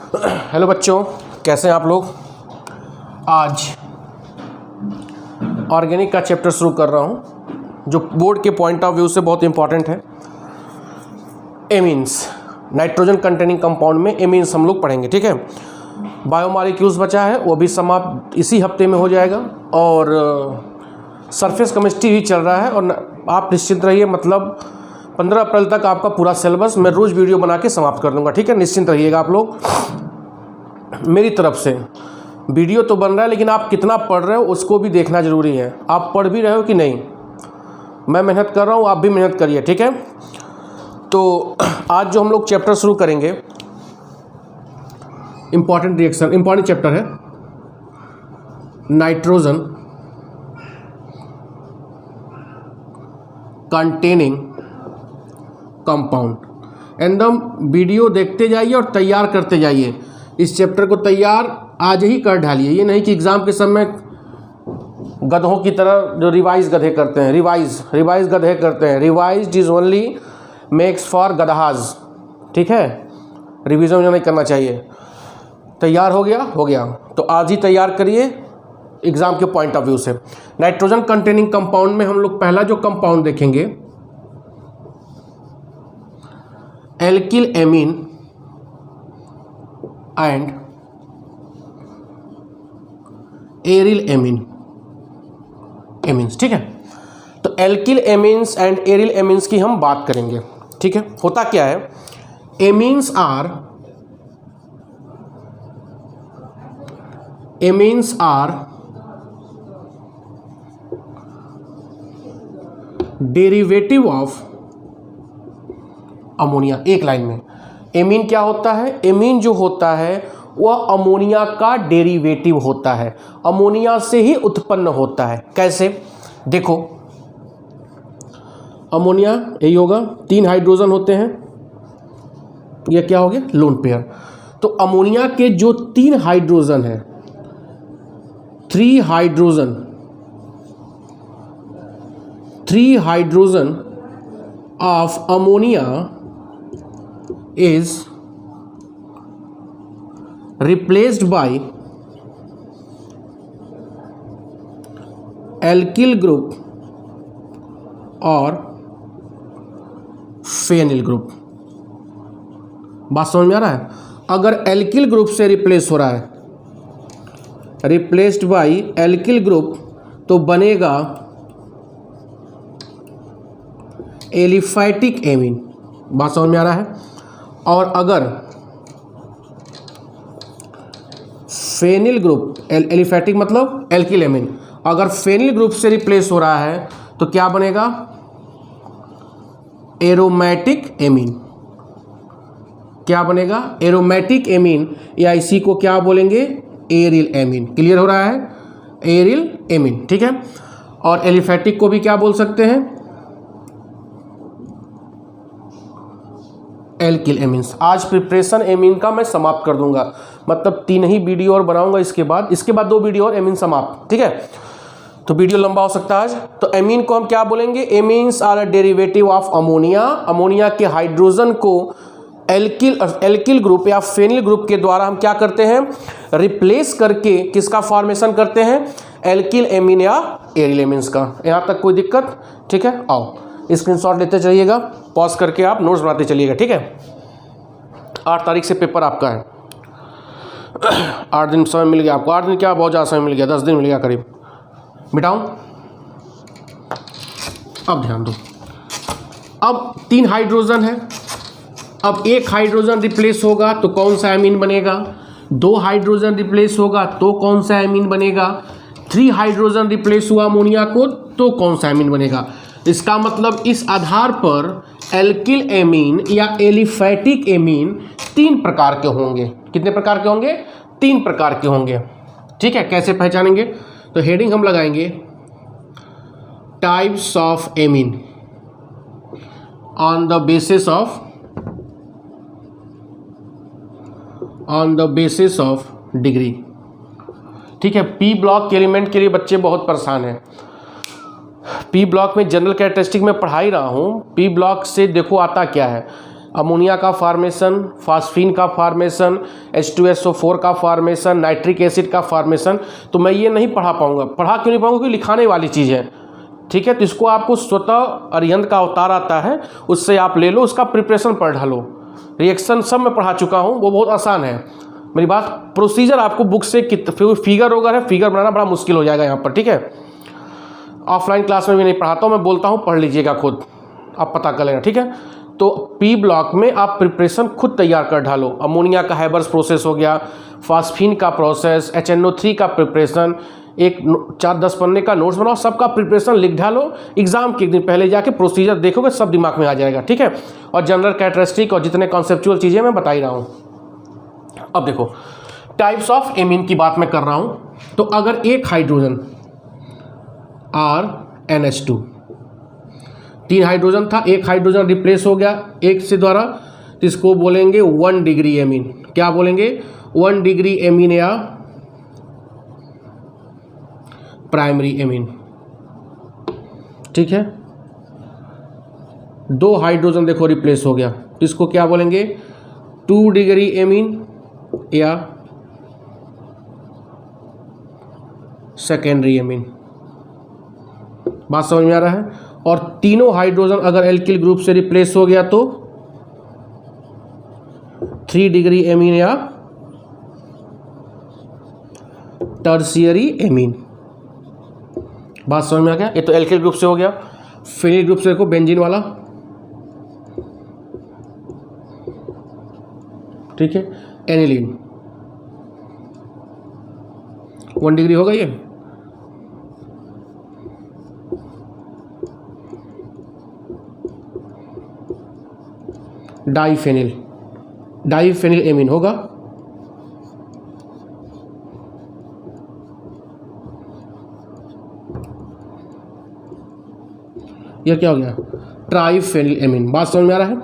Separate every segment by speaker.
Speaker 1: Hello बच्चों, कैसे हैं आप लोग। आज ऑर्गेनिक का चैप्टर शुरू कर रहा हूं जो बोर्ड के पॉइंट ऑफ व्यू से बहुत इंपॉर्टेंट है। एमीन्स, नाइट्रोजन कंटेनिंग कंपाउंड में एमीन्स हम लोग पढ़ेंगे, ठीक है। बायोमॉलिक्यूल्स बचा है, वो भी समाप्त इसी हफ्ते में हो जाएगा। और सरफेस केमिस्ट्री भी चल रहा है। और आप निश्चिंत रहिए, मतलब 15 अप्रैल तक आपका पूरा सिलेबस मैं रोज़ वीडियो बना के समाप्त कर दूंगा, ठीक है। निश्चिंत रहिएगा आप लोग। मेरी तरफ से वीडियो तो बन रहा है, लेकिन आप कितना पढ़ रहे हो उसको भी देखना ज़रूरी है। आप पढ़ भी रहे हो कि नहीं, मैं मेहनत कर रहा हूँ, आप भी मेहनत करिए, ठीक है। तो आज जो हम लोग चैप्टर शुरू करेंगे, इम्पॉर्टेंट रिएक्शन, इम्पॉर्टेंट चैप्टर है नाइट्रोजन कंटेनिंग कंपाउंड। एकदम वीडियो देखते जाइए और तैयार करते जाइए। इस चैप्टर को तैयार आज ही कर ढालिए। ये नहीं कि एग्ज़ाम के समय गधों की तरह जो रिवाइज गधे करते हैं, रिवाइज गधे करते हैं। Revise is only makes for गधाज, ठीक है। रिवीजन नहीं करना चाहिए। तैयार हो गया तो आज ही तैयार करिए एग्ज़ाम के पॉइंट ऑफ व्यू से। नाइट्रोजन कंटेनिंग कंपाउंड में हम लोग पहला जो कंपाउंड देखेंगे, alkyl amine and aryl amines, ठीक है। तो alkyl amines and aryl amines की हम बात करेंगे, ठीक है। होता क्या है, amines are derivative of ammonia. एक लाइन में एमीन क्या होता है, एमीन जो होता है वह अमोनिया का डेरिवेटिव होता है, अमोनिया से ही उत्पन्न होता है। कैसे, देखो अमोनिया यही होगा, 3 हाइड्रोजन होते हैं, यह क्या हो गया, लोन पेयर। तो अमोनिया के जो 3 हाइड्रोजन है, 3 hydrogen of ammonia is replaced by alkyl group और फेनिल ग्रुप। बात समझ में आ रहा है। अगर एल्किल ग्रुप से रिप्लेस हो रहा है, रिप्लेस्ड बाय एल्किल ग्रुप, तो बनेगा एलिफैटिक एमीन। बात समझ में आ रहा है। और अगर फेनिल ग्रुप, एलिफैटिक मतलब एल्किल एमीन, अगर फेनिल ग्रुप से रिप्लेस हो रहा है तो क्या बनेगा, एरोमेटिक एमीन। क्या बनेगा, एरोमेटिक एमीन, या इसी को क्या बोलेंगे, एरिल एमीन। क्लियर हो रहा है, एरिल एमीन, ठीक है। और एलिफैटिक को भी क्या बोल सकते हैं, एल्किल एमीन्स। आज प्रिपरेशन एमीन का मैं समाप्त कर दूंगा, मतलब 3 ही वीडियो और बनाऊंगा इसके बाद 2 वीडियो और एमीन समाप्त, ठीक है। तो वीडियो लंबा हो सकता है आज। तो एमीन को हम क्या बोलेंगे, amines are a derivative of ammonia. Ammonia के हाइड्रोजन को एल्किल ग्रुप या फेनिल ग्रुप के द्वारा हम क्या करते हैं, रिप्लेस करके किसका फॉर्मेशन करते हैं, एल्किल एमीन या एरिल एमीन्स का। यहाँ तक कोई दिक्कत, ठीक है। आओ स्क्रीनशॉट लेते चलिएगा, पॉज करके आप नोट्स बनाते चलिएगा, ठीक है। 8 तारीख से पेपर आपका है। 8 दिन समय मिल गया आपको। 8 दिन क्या, बहुत ज़्यादा समय मिल गया, 10 दिन मिल गया करीब। मिटाऊं, अब ध्यान दो। अब 3 हाइड्रोजन है, अब 1 हाइड्रोजन रिप्लेस होगा तो कौन सा एमीन बनेगा, 2 हाइड्रोजन रिप्लेस होगा तो कौन सा एमीन बनेगा, 3 हाइड्रोजन रिप्लेस हुआ अमोनिया को तो कौन सा एमीन बनेगा। इसका मतलब इस आधार पर एल्किल एमीन या एलिफैटिक एमीन 3 प्रकार के होंगे। कितने प्रकार के होंगे, 3 प्रकार के होंगे, ठीक है। कैसे पहचानेंगे, तो हेडिंग हम लगाएंगे types of amine on the basis of degree, ठीक है। पी ब्लॉक के एलिमेंट के लिए बच्चे बहुत परेशान हैं। पी ब्लॉक में जनरल कैरेक्टरिस्टिक में पढ़ा ही रहा हूँ। पी ब्लॉक से देखो आता क्या है, अमोनिया का फार्मेशन, फास्फीन का फार्मेशन, H2SO4 का फार्मेशन, नाइट्रिक एसिड का फार्मेशन, तो मैं ये नहीं पढ़ा पाऊँगा। पढ़ा क्यों नहीं पाऊँगा? क्योंकि लिखाने वाली चीज़ है, ठीक है। तो इसको आपको स्वतः अरिहंत का अवतार आता है, उससे आप ले लो, उसका प्रिपरेशन पढ़ ढालो। रिएक्शन सब मैं पढ़ा चुका हूँ, वो बहुत आसान है। मेरी बात, प्रोसीजर आपको बुक से फिगर वगैरह है, फिगर बनाना बड़ा मुश्किल हो जाएगा यहाँ पर, ठीक है। ऑफलाइन क्लास में भी नहीं पढ़ाता हूँ, मैं बोलता हूँ पढ़ लीजिएगा खुद, आप पता कर लेना, ठीक है। तो पी ब्लॉक में आप प्रिपरेशन खुद तैयार कर ढालो। अमोनिया का हैबर्स प्रोसेस हो गया, फास्फीन का प्रोसेस, HNO3 का प्रिपरेशन, एक 4-10 पन्ने का नोट्स बनाओ, सबका प्रिपरेशन लिख ढालो। एग्जाम के एक दिन पहले जाके प्रोसीजर देखोगे, सब दिमाग में आ जाएगा, ठीक है। और जनरल कैरेक्टरिस्टिक और जितने कॉन्सेप्चुअल चीज़ें मैं बता ही रहा हूँ। अब देखो, टाइप्स ऑफ एमीन की बात मैं कर रहा हूँ। तो अगर एक हाइड्रोजन RNH2, 3 हाइड्रोजन था, एक हाइड्रोजन रिप्लेस हो गया एक से द्वारा, तो इसको बोलेंगे 1 डिग्री एमीन। क्या बोलेंगे? 1 डिग्री एमीन या प्राइमरी एमीन, ठीक है। 2 हाइड्रोजन देखो रिप्लेस हो गया, तो इसको क्या बोलेंगे? 2 डिग्री एमीन या सेकेंडरी एमीन। बात समझ में आ रहा है? और तीनों हाइड्रोजन अगर एल्किल ग्रुप से रिप्लेस हो गया तो 3 डिग्री एमीन या टर्शियरी एमीन। बात समझ में आ गया? ये तो एल्किल ग्रुप से हो गया। फिनिल ग्रुप से देखो, बेंजीन वाला, ठीक है। एनिलीन 1 डिग्री होगा ये। डाइफेनिल एमीन होगा। यह क्या हो गया? ट्राइफेनिल एमीन। बात समझ में आ रहा है?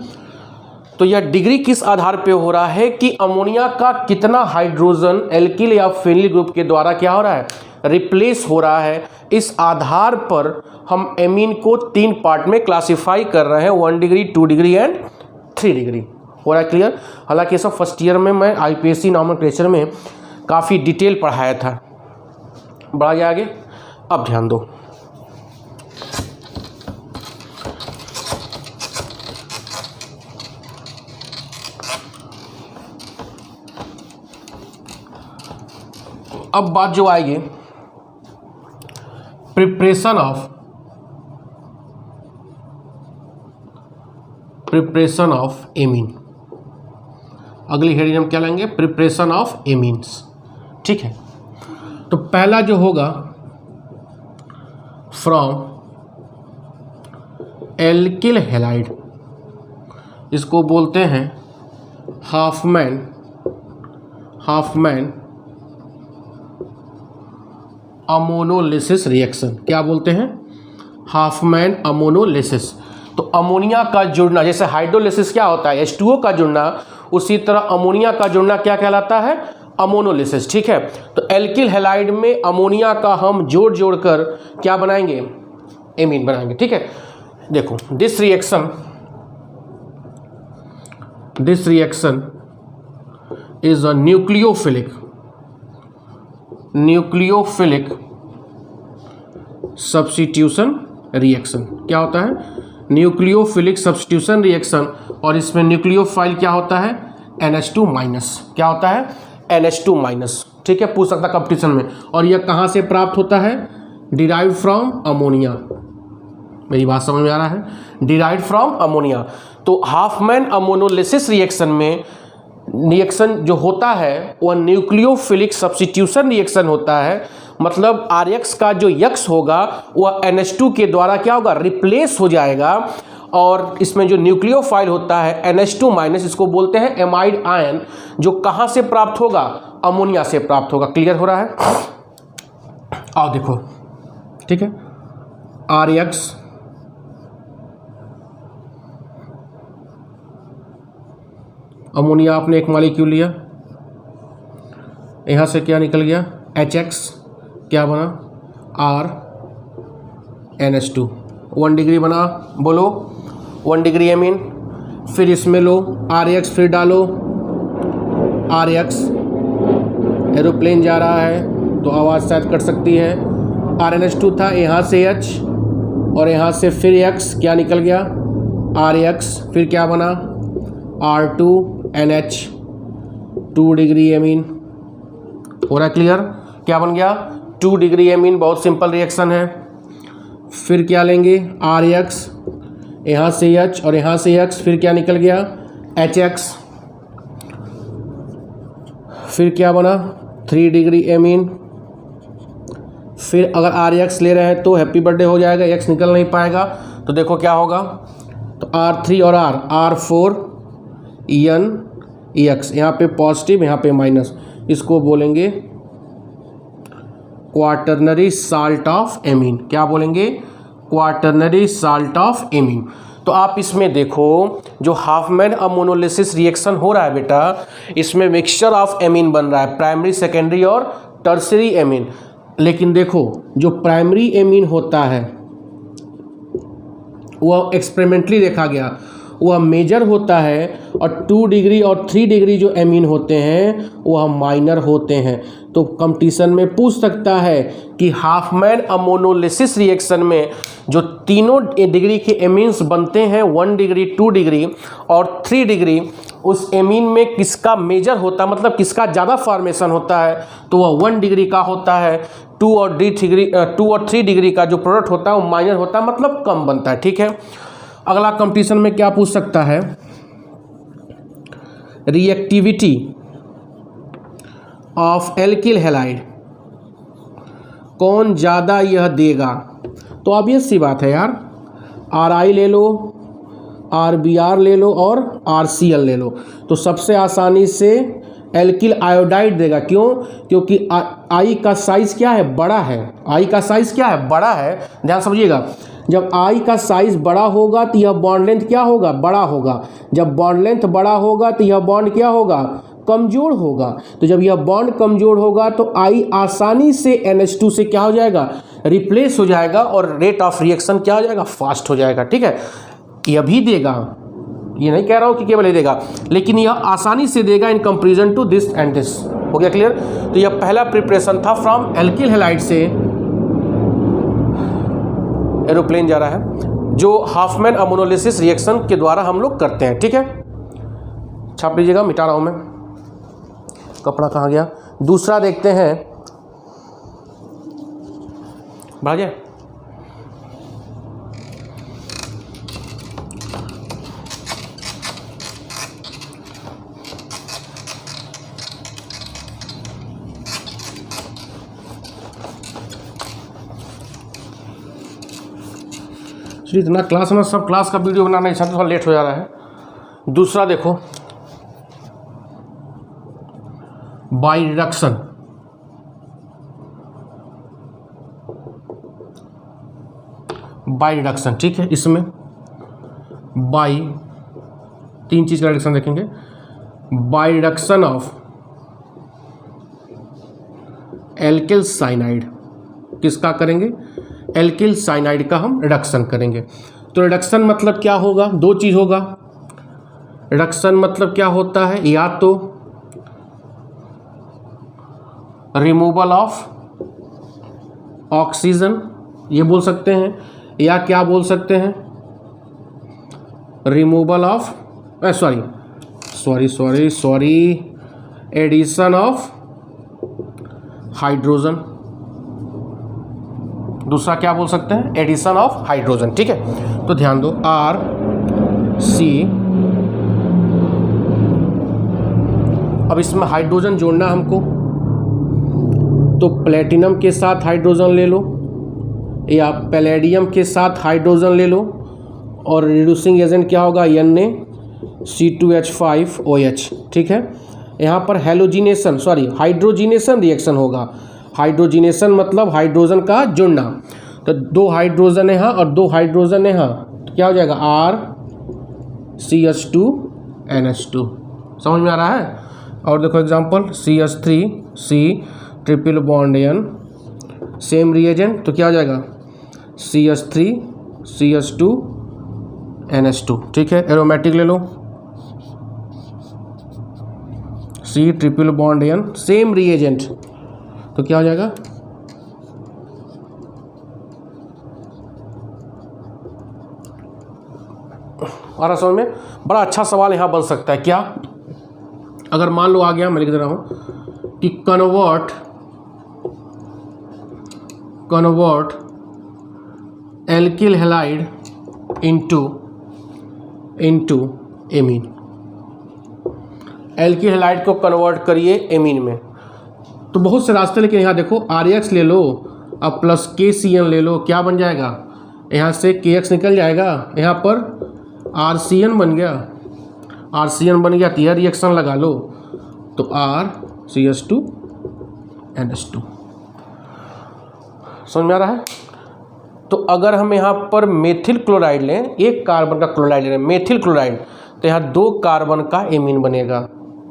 Speaker 1: तो यह डिग्री किस आधार पे हो रहा है कि अमोनिया का कितना हाइड्रोजन एल्किल या फेनिल ग्रुप के द्वारा क्या हो रहा है? रिप्लेस हो रहा है। इस आधार पर हम एमीन को 3 पार्ट में क्लासिफाई कर रहे हैं, 1 डिग्री, 2 डिग्री एंड 3 डिग्री। हो रहा है क्लियर? हालांकि ये सब फर्स्ट ईयर में मैं IPSC नॉमेनक्लेचर में काफ़ी डिटेल पढ़ाया था। बढ़ा गया आगे, अब ध्यान दो। अब बात जो आएगी प्रिपरेशन ऑफ एमीन। अगली हेडिंग हम क्या लेंगे? प्रिपरेशन ऑफ एमीन्स, ठीक है। तो पहला जो होगा फ्रॉम एल्किल हैलाइड, इसको बोलते हैं हाफमैन अमोनोलिसिस रिएक्शन। क्या बोलते हैं? Hopman ammonolysis. तो अमोनिया का जुड़ना, जैसे हाइड्रोलिसिस क्या होता है? H2O का जुड़ना, उसी तरह अमोनिया का जुड़ना क्या कहलाता है? अमोनोलिसिस, ठीक है। तो एल्किल हैलाइड में अमोनिया का हम जोड़ कर क्या बनाएंगे? एमीन बनाएंगे, ठीक है। देखो, this reaction is a nucleophilic substitution reaction. क्या होता है? Nucleophilic substitution reaction. और इसमें न्यूक्लियोफाइल क्या होता है? NH2-। क्या होता है? NH2-, ठीक है। पूछ सकता कंपटीशन में। और यह कहाँ से प्राप्त होता है? Derived from ammonia. मेरी बात समझ में आ रहा है? Derived from ammonia. तो हाफमैन अमोनोलिसिस रिएक्शन में रिएक्शन जो होता है वह न्यूक्लियोफिलिक सब्स्टिट्यूशन रिएक्शन होता है। मतलब RX का जो यक्स होगा वह NH2 के द्वारा क्या होगा? रिप्लेस हो जाएगा। और इसमें जो न्यूक्लियोफाइल होता है NH2-, इसको बोलते हैं एमाइड आयन, जो कहाँ से प्राप्त होगा? अमोनिया से प्राप्त होगा। क्लियर हो रहा है? आओ देखो, ठीक है। RX अमोनिया आपने एक मॉलिक्यूल लिया, यहाँ से क्या निकल गया? HX, क्या बना? RNH2, 1 डिग्री बना। बोलो, 1 डिग्री एमीन। फिर इसमें लो RX, फिर डालो RX, एरोप्लेन जा रहा है तो आवाज़ शायद कट सकती है। RNH2 था, यहाँ से H और यहाँ से फिर X, क्या निकल गया RX, फिर क्या बना R2NH, 2 डिग्री एमीन। हो रहा क्लियर? क्या बन गया 2 डिग्री एमीन, बहुत सिंपल रिएक्शन है। फिर क्या लेंगे RX, यहाँ से H और यहाँ से X, फिर क्या निकल गया HX, फिर क्या बना 3 डिग्री एमीन। फिर अगर RX ले रहे हैं तो हैप्पी बर्थडे हो जाएगा, X निकल नहीं पाएगा तो देखो क्या होगा, तो R3 और R4 NX, यहाँ पे पॉजिटिव यहाँ पे माइनस, इसको बोलेंगे क्वाटरनरी साल्ट ऑफ एमीन। क्या बोलेंगे? Quaternary salt of amine. तो आप इसमें देखो जो हाफमैन अमोनोलिसिस रिएक्शन हो रहा है बेटा, इसमें मिक्सचर ऑफ एमीन बन रहा है, प्राइमरी, सेकेंडरी और टर्सरी एमीन। लेकिन देखो जो प्राइमरी एमीन होता है वह एक्सपेरिमेंटली देखा गया, वह मेजर होता है, और 2 डिग्री और 3 डिग्री जो एमीन होते हैं वह माइनर होते हैं। तो कंपटीशन में पूछ सकता है कि हाफमैन अमोनोलिसिस रिएक्शन में जो तीनों डिग्री के एमीन्स बनते हैं 1 डिग्री, 2 डिग्री और 3 डिग्री, उस एमीन में किसका मेजर होता है, मतलब किसका ज़्यादा फॉर्मेशन होता है, तो वह 1 डिग्री का होता है। 2 और 3 डिग्री का जो प्रोडक्ट होता है वो माइनर होता है, मतलब कम बनता है। ठीक है, अगला कंपटीशन में क्या पूछ सकता है, रिएक्टिविटी ऑफ एल्किल हैलाइड, कौन ज़्यादा यह देगा। तो ऑब्वियस सी बात है यार, RI ले लो, RBr ले लो और RCl ले लो, तो सबसे आसानी से एल्किल आयोडाइड देगा। क्यों? क्योंकि I का साइज़ क्या है, बड़ा है। I का साइज़ क्या है, बड़ा है। ध्यान समझिएगा, जब I का साइज़ बड़ा होगा तो यह बॉन्ड लेंथ क्या होगा, बड़ा होगा। जब बॉन्ड लेंथ बड़ा होगा तो यह बॉन्ड क्या होगा, कमज़ोर होगा। तो जब यह बॉन्ड कमज़ोर होगा तो I आसानी से NH2 से क्या हो जाएगा, रिप्लेस हो जाएगा, और रेट ऑफ रिएक्शन क्या हो जाएगा, फास्ट हो जाएगा। ठीक है, यह भी देगा, ये नहीं कह रहा हूँ कि केवल ये देगा, लेकिन यह आसानी से देगा in comparison to this and this. हो गया क्लियर? तो यह पहला प्रिपरेशन था फ्रॉम एल्किल हैलाइड से एरोप्लेन जा रहा है, जो हाफमैन अमोनोलिसिस रिएक्शन के द्वारा हम लोग करते हैं। ठीक है, छाप लीजिएगा, मिटा रहा हूँ मैं, कपड़ा कहाँ गया। दूसरा देखते हैं, बढ़ गया। इतना क्लास में सब क्लास का वीडियो बनाना नहीं चाहते, थोड़ा लेट हो जा रहा है। दूसरा देखो, बाय रिडक्शन, बाय रिडक्शन। ठीक है, इसमें बाय 3 चीज़ का रिडक्शन देखेंगे। By reduction of alkyl cyanide, किसका करेंगे, एल्किल साइनाइड का हम रिडक्शन करेंगे। तो रिडक्शन मतलब क्या होगा, 2 चीज़ होगा। रिडक्शन मतलब क्या होता है, या तो रिमूवल ऑफ ऑक्सीजन, ये बोल सकते हैं, या क्या बोल सकते हैं, removal of sorry addition of hydrogen. दूसरा क्या बोल सकते हैं, एडिशन ऑफ हाइड्रोजन। ठीक है, तो ध्यान दो, RC, अब इसमें हाइड्रोजन जोड़ना हमको, तो प्लेटिनम के साथ हाइड्रोजन ले लो या पैलेडियम के साथ हाइड्रोजन ले लो, और रिड्यूसिंग एजेंट क्या होगा, Na2CO5OH। ठीक है, यहाँ पर हाइड्रोजिनेशन रिएक्शन होगा। हाइड्रोजिनेशन मतलब हाइड्रोजन का जुड़ना, तो 2 हाइड्रोजन यहाँ और 2 हाइड्रोजन यहाँ, तो क्या हो जाएगा, RCH2NH2। समझ में आ रहा है? और देखो example, CH3C triple bond N, same reagent, तो क्या हो जाएगा, CH3CH2 NH2, ठीक है। एरोमेटिक ले लो, C triple bond N, same reagent, तो क्या हो जाएगा, और समझ में बड़ा अच्छा सवाल यहाँ बन सकता है क्या, अगर मान लो आ गया, मैं लिख दे रहा हूँ कि convert alkyl halide into amine, alkyl halide को कन्वर्ट करिए एमीन में। तो बहुत से रास्ते, लेकिन यहाँ देखो RX ले लो, अब प्लस KCN ले लो, क्या बन जाएगा, यहाँ से KX निकल जाएगा, यहाँ पर RCN बन गया, RCN बन गया, तो यह रिएक्शन लगा लो, तो RCH2NH2, समझ में आ रहा है। तो अगर हम यहाँ पर मेथिल क्लोराइड लें, एक कार्बन का क्लोराइड लें, मेथिल क्लोराइड, तो यहाँ 2 कार्बन का एमीन बनेगा,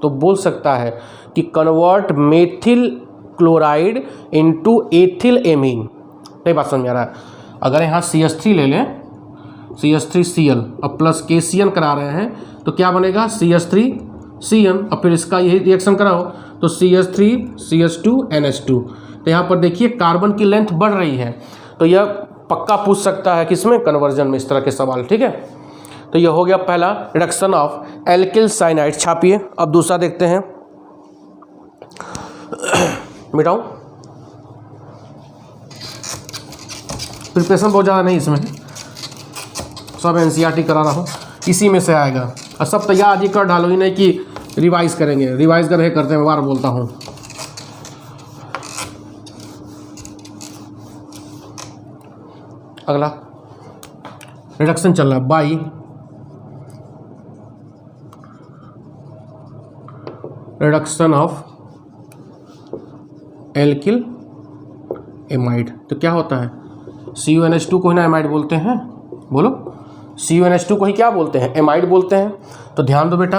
Speaker 1: तो बोल सकता है कि convert methyl chloride into ethyl amine. नहीं बात समझ में आ रहा है। अगर यहाँ CH3 ले लें, CH3Cl, अब प्लस KCN करा रहे हैं, तो क्या बनेगा, CH3Cn, और फिर इसका यही रिएक्शन कराओ, तो CH3CH2NH2। तो यहाँ पर देखिए कार्बन की लेंथ बढ़ रही है, तो यह पक्का पूछ सकता है किसमें, कन्वर्जन में, इस तरह के सवाल, ठीक है। तो यह हो गया पहला, रिडक्शन ऑफ एल्किल साइनाइड, छापिए। अब दूसरा देखते हैं, मिटाऊं, प्रिपरेशन बहुत ज़्यादा नहीं इसमें, सब NCERT करा रहा हूँ, इसी में से आएगा, और सब तैयार आज ही कर डालो, ही नहीं कि रिवाइज करेंगे, रिवाइज करते हैं, बार बोलता हूँ। अगला रिडक्शन चल रहा है by reduction of alkyl amide, तो क्या होता है, CuNH2 को ही ना एमाइड बोलते हैं, बोलो, CuNH2 को ही क्या बोलते हैं, एमाइड बोलते हैं। तो ध्यान दो बेटा,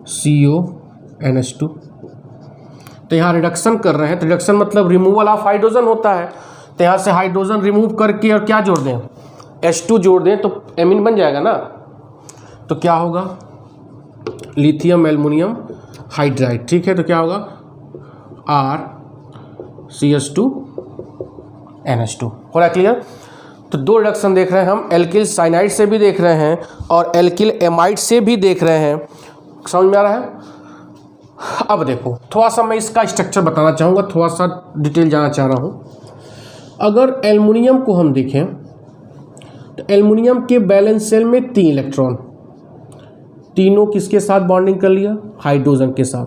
Speaker 1: RCONH2, तो यहाँ रिडक्शन कर रहे हैं, तो रिडक्शन मतलब रिमूवल ऑफ हाइड्रोजन होता है, तो यहाँ से हाइड्रोजन रिमूव करके और क्या जोड़ दें, H2 जोड़ दें, तो एमीन बन जाएगा ना। तो क्या होगा, लिथियम एल्युमिनियम हाइड्राइड, ठीक है। तो क्या होगा, RCH2NH2, हो रहा है क्लियर। तो 2 रिडक्शन देख रहे हैं हम, एल्किल साइनाइड से भी देख रहे हैं और एल्किल एमाइड से भी देख रहे हैं, समझ में आ रहा है। अब देखो थोड़ा सा मैं इसका स्ट्रक्चर बताना चाहूँगा, थोड़ा सा डिटेल जाना चाह रहा हूँ। अगर एल्युमिनियम को हम देखें, तो एल्युमिनियम के बैलेंस शेल में 3 इलेक्ट्रॉन, तीनों किसके साथ बॉन्डिंग कर लिया, हाइड्रोजन के साथ।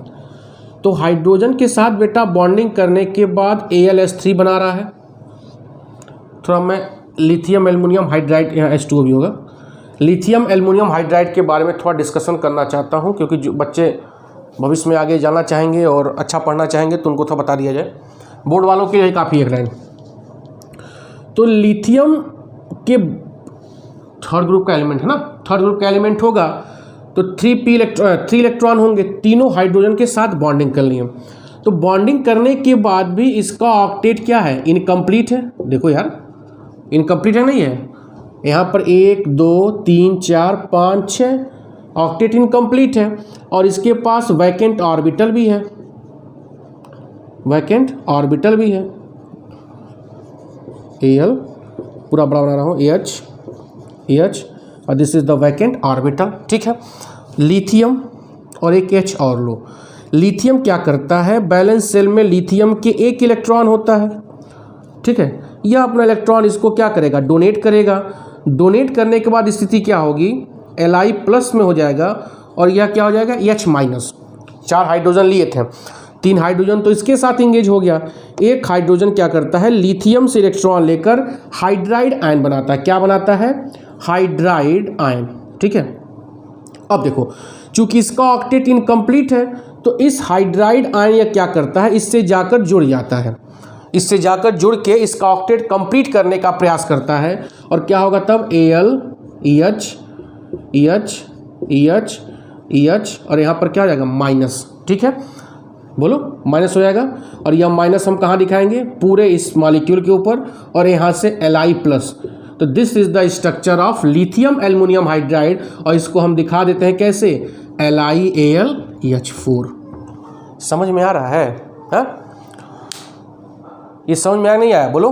Speaker 1: तो हाइड्रोजन के साथ बेटा बॉन्डिंग करने के बाद AlS3 बना रहा है। थोड़ा मैं लिथियम एल्युमिनियम हाइड्राइड, यहाँ H2O भी होगा, लिथियम एल्युमिनियम हाइड्राइड के बारे में थोड़ा डिस्कशन करना चाहता हूँ, क्योंकि जो बच्चे भविष्य में आगे जाना चाहेंगे और अच्छा पढ़ना चाहेंगे तो उनको थोड़ा बता दिया जाए, बोर्ड वालों के लिए काफ़ी एक लाइन। तो लिथियम के थर्ड ग्रुप का एलिमेंट है ना, थर्ड ग्रुप का एलिमेंट होगा, तो 3 इलेक्ट्रॉन होंगे, तीनों हाइड्रोजन के साथ बॉन्डिंग कर लिए। तो बॉन्डिंग करने के बाद भी इसका ऑक्टेट क्या है, इनकम्प्लीट है। देखो यार, इनकम्प्लीट है, नहीं है, यहाँ पर 1 2 3 4 5 6 ऑक्टेट इनकम्प्लीट है, और इसके पास वैकेंट ऑर्बिटल भी है, वैकेंट ऑर्बिटल भी है, Al पूरा बड़ा बना रहा हूँ, AH, और this is the vacant orbital, ठीक है। लिथियम और एक H और लो। लिथियम क्या करता है, बैलेंस शेल में लिथियम के 1 इलेक्ट्रॉन होता है, ठीक है। यह अपना इलेक्ट्रॉन इसको क्या करेगा, डोनेट करेगा। डोनेट करने के बाद स्थिति क्या होगी, Li+ में हो जाएगा, और यह क्या हो जाएगा, H-। 4 हाइड्रोजन लिए थे, 3 हाइड्रोजन तो इसके साथ इंगेज हो गया, 1 हाइड्रोजन क्या करता है, लिथियम से इलेक्ट्रॉन लेकर हाइड्राइड आयन बनाता है। क्या बनाता है, हाइड्राइड आयन, ठीक है। अब देखो, चूंकि इसका ऑक्टेट इनकम्प्लीट है, तो इस हाइड्राइड आयन यह क्या करता है, इससे जाकर जुड़ जाता है, इससे जाकर जुड़ के इसका ऑक्टेट कंप्लीट करने का प्रयास करता है, और क्या होगा तब, Al EH EH EH EH, और यहाँ पर क्या हो जाएगा, माइनस, ठीक है, बोलो, माइनस हो जाएगा। और यह माइनस हम कहाँ दिखाएंगे, पूरे इस मॉलिक्यूल के ऊपर, और यहाँ से Li+, तो this is the structure of lithium aluminium hydride, और इसको हम दिखा देते हैं कैसे, LiAlEH4। समझ में आ रहा है? हा? ये समझ में आया नहीं आया बोलो?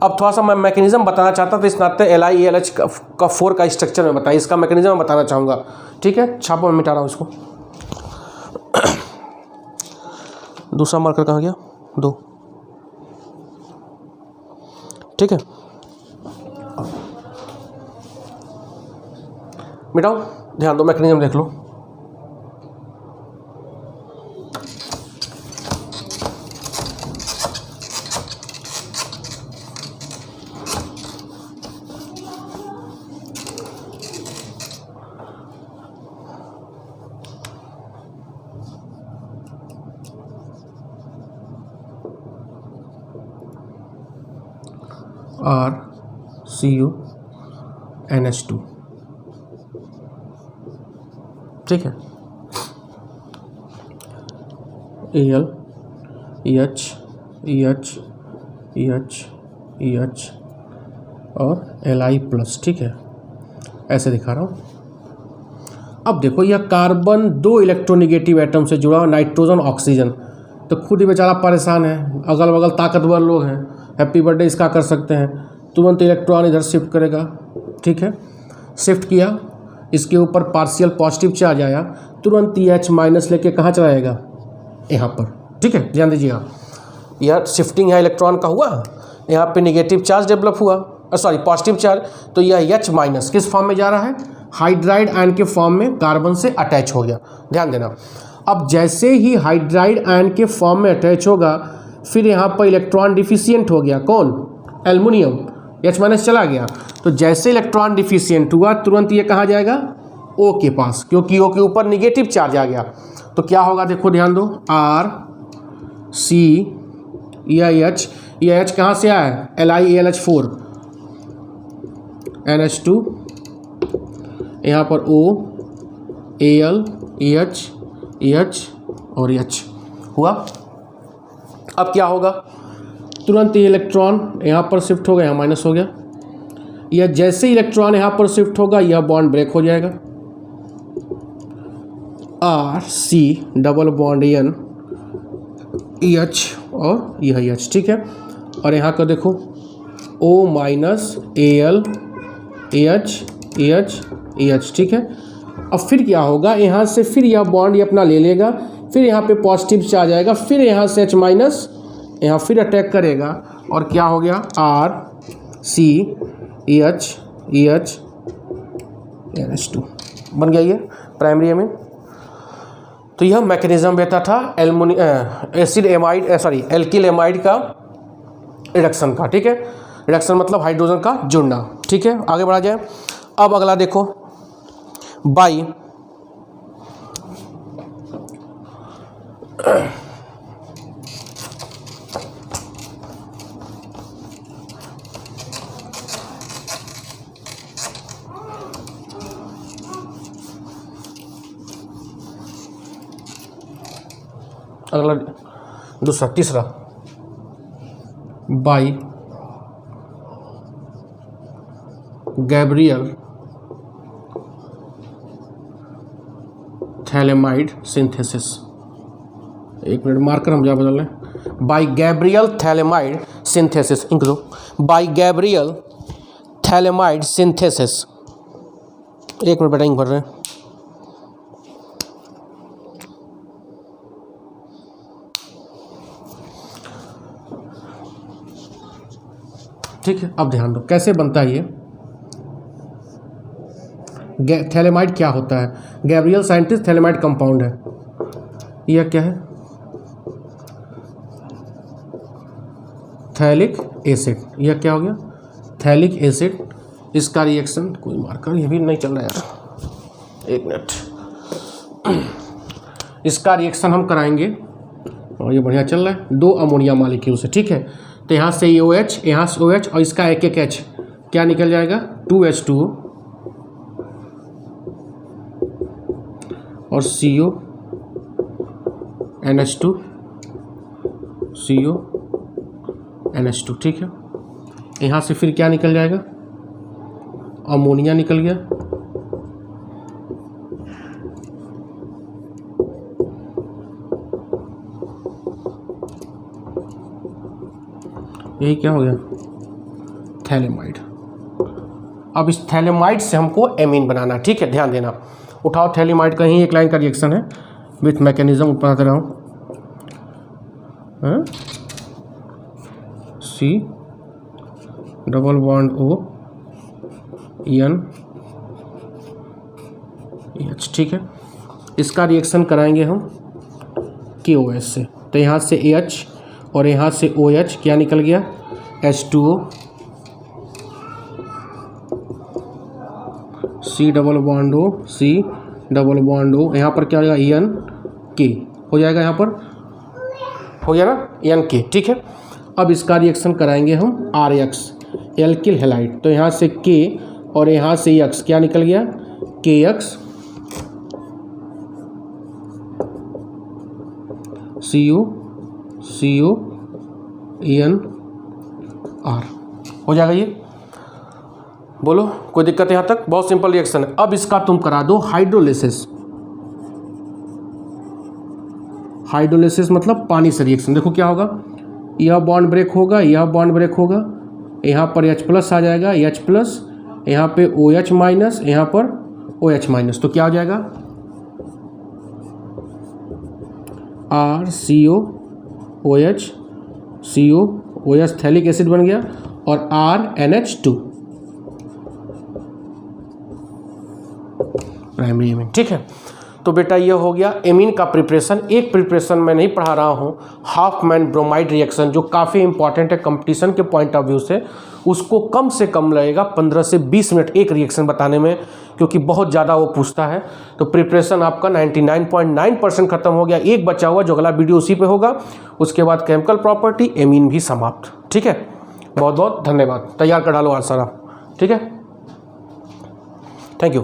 Speaker 1: अब थोड़ा सा मैं मैकेनिज्म बताना चाहता था, इस नाते LiAlH4 का स्ट्रक्चर में बताइए, इसका मैकेनिज्म मैं बताना चाहूँगा। ठीक है, छापो, मैं मिटा रहा हूँ इसको। दूसरा मार्कर कहाँ गया? 2। ठीक है, मिटाओ, ध्यान दो, मैकेनिज्म देख लो। RCuNH2, ठीक है, AlEH और Li+, ठीक है, ऐसे दिखा रहा हूँ। अब देखो, यह कार्बन 2 इलेक्ट्रोनिगेटिव एटम से जुड़ा हुआ, नाइट्रोजन ऑक्सीजन, तो खुद ही बेचारा परेशान है, अगल बगल ताकतवर लोग हैं, हैप्पी बर्थडे इसका कर सकते हैं, तुरंत इलेक्ट्रॉन इधर शिफ्ट करेगा। ठीक है, शिफ्ट किया, इसके ऊपर पार्शियल पॉजिटिव चार्ज आया, तुरंत H- लेके कहाँ चला जाएगा, यहाँ पर। ठीक है, ध्यान दीजिएगा, यह शिफ्टिंग है इलेक्ट्रॉन का हुआ, यहाँ पे नेगेटिव चार्ज डेवलप हुआ, सॉरी पॉजिटिव चार्ज, तो यह H- किस फॉर्म में जा रहा है, हाइड्राइड आयन के फॉर्म में कार्बन से अटैच हो गया। ध्यान देना, अब जैसे ही हाइड्राइड आयन के फॉर्म में अटैच होगा, फिर यहाँ पर इलेक्ट्रॉन डिफिशियंट हो गया, कौन, एल्युमिनियम, H- चला गया, तो जैसे इलेक्ट्रॉन डिफिशियंट हुआ, तुरंत ये कहाँ जाएगा, O के पास, क्योंकि O के ऊपर निगेटिव चार्ज आ गया। तो क्या होगा, देखो ध्यान दो, RCEH, ये H कहाँ से आया है, LiAlH4, NH2, यहाँ पर O, Al, EH और H हुआ। अब क्या होगा, तुरंत ये इलेक्ट्रॉन यहाँ पर शिफ्ट हो गया, यहाँ माइनस हो गया, या जैसे इलेक्ट्रॉन यहाँ पर शिफ्ट होगा, यह बॉन्ड ब्रेक हो जाएगा, RC double bond N EH और यह H, ठीक है, और यहाँ का देखो O माइनस Al EH, ठीक है। अब फिर क्या होगा, यहाँ से फिर यह बॉन्ड ये अपना ले लेगा, फिर यहाँ पे पॉजिटिव चार्ज आएगा, फिर यहाँ से H- यहाँ फिर अटैक करेगा, और क्या हो गया, RCEH NH2 बन गया ये प्राइमरी एमीन। तो यह मैकेनिज्म रहता था एल्किल एमाइड का रिडक्शन का। ठीक है, रिडक्शन मतलब हाइड्रोजन का जुड़ना। ठीक है, आगे बढ़ा जाए। अब अगला देखो, बाई अगला दूसरा तीसरा, बाई गैब्रियल थैलेमाइड सिंथेसिस। एक मिनट, मार्कर हम जा बदल लें, by Gabriel phthalimide synthesis, ink दो, बाई गैब्रियल थैलेमाइड सिंथेसिस। एक मिनट बेटा, इंक भर रहे हैं। ठीक है, अब ध्यान दो कैसे बनता है ये थैलेमाइड। क्या होता है, गैब्रियल साइंटिस्ट थैलेमाइड कंपाउंड है। यह क्या है, थैलिक एसिड। यह क्या हो गया, थैलिक एसिड। इसका रिएक्शन, कोई मार्कर ये भी नहीं चल रहा है यार, एक मिनट, इसका रिएक्शन हम कराएंगे, और ये बढ़िया चल रहा है, 2 अमोनिया मालिक्यूल से। ठीक है, तो यहाँ से OH, यहाँ से OH, और इसका एक H क्या निकल जाएगा, 2H2O और CO NH2 CO NH2। ठीक है, यहाँ से फिर क्या निकल जाएगा, अमोनिया निकल गया, यही क्या हो गया, थैलेमाइड। अब इस थैलेमाइड से हमको एमीन बनाना, ठीक है, ध्यान देना। उठाओ थैलेमाइड का ही एक लाइन का रिएक्शन है विथ मैकेनिज्म बताते रहा हूँ। C double bond O N H, ठीक है। इसका रिएक्शन कराएंगे हम KOH से, तो यहाँ से AH और यहाँ से OH क्या निकल गया, H2O, C double bond O, C double bond O, यहाँ पर क्या हो जाएगा NK हो जाएगा, यहाँ पर हो गया ना NK, ठीक है। अब इसका रिएक्शन कराएंगे हम RX एल्किल हैलाइड, तो यहाँ से K और यहाँ से X क्या निकल गया, KX CO NR हो जाएगा। ये बोलो कोई दिक्कत है यहाँ तक? बहुत सिंपल रिएक्शन है। अब इसका तुम करा दो हाइड्रोलिसिस। हाइड्रोलिसिस मतलब पानी से रिएक्शन। देखो क्या होगा, यह बॉन्ड ब्रेक होगा, यह बॉन्ड ब्रेक होगा, यहाँ पर H+ आ जाएगा, H+, यहाँ पे OH माइनस, यहाँ पर OH माइनस, तो क्या हो जाएगा RCO OH CO OH phthalic acid बन गया और RNH2 प्राइमरी एमीन, ठीक है। तो बेटा ये हो गया एमीन का प्रिपरेशन। एक प्रिपरेशन मैं नहीं पढ़ा रहा हूँ, हाफमैन ब्रोमाइड रिएक्शन, जो काफ़ी इंपॉर्टेंट है कंपटीशन के पॉइंट ऑफ व्यू से। उसको कम से कम लगेगा 15 से 20 मिनट एक रिएक्शन बताने में, क्योंकि बहुत ज़्यादा वो पूछता है। तो प्रिपरेशन आपका 99.9% खत्म हो गया। एक बचा हुआ जो अगला वीडियो उसी पे होगा। उसके बाद केमिकल प्रॉपर्टी, एमीन भी समाप्त, ठीक है। बहुत बहुत धन्यवाद। तैयार कर डालो आज सारा, ठीक है। Thank you.